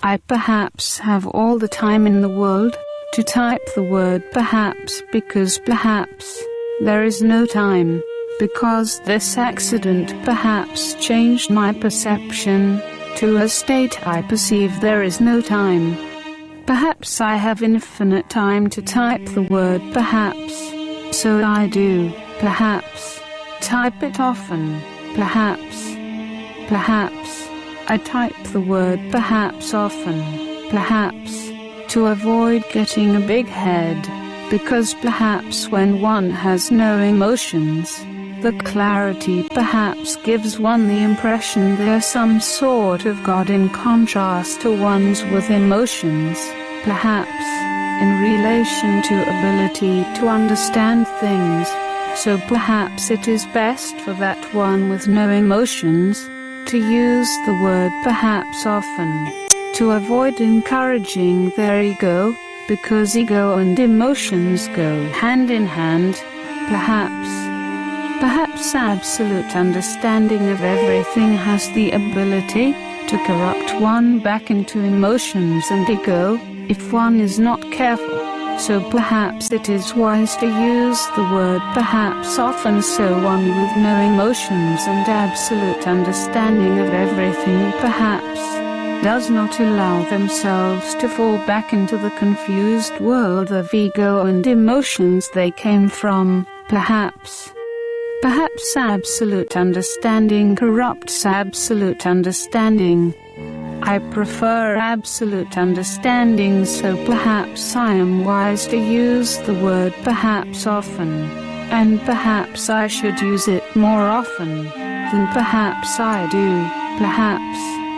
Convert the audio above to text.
I perhaps have all the time in the world to type the word perhaps, because perhaps there is no time, because this accident perhaps changed my perception to a state I perceive there is no time. Perhaps I have infinite time to type the word perhaps, so I do, perhaps, type it often, perhaps, I type the word perhaps often, perhaps, to avoid getting a big head, because perhaps when one has no emotions, the clarity perhaps gives one the impression there's some sort of God in contrast to ones with emotions, perhaps, in relation to ability to understand things, so perhaps it is best for that one with no emotions to use the word perhaps often, to avoid encouraging their ego, because ego and emotions go hand in hand, perhaps. Perhaps absolute understanding of everything has the ability to corrupt one back into emotions and ego, if one is not careful. So perhaps it is wise to use the word perhaps often, so one with no emotions and absolute understanding of everything perhaps does not allow themselves to fall back into the confused world of ego and emotions they came from, perhaps. Perhaps absolute understanding corrupts absolute understanding. I prefer absolute understanding, so perhaps I am wise to use the word perhaps often, and perhaps I should use it more often than perhaps I do, perhaps.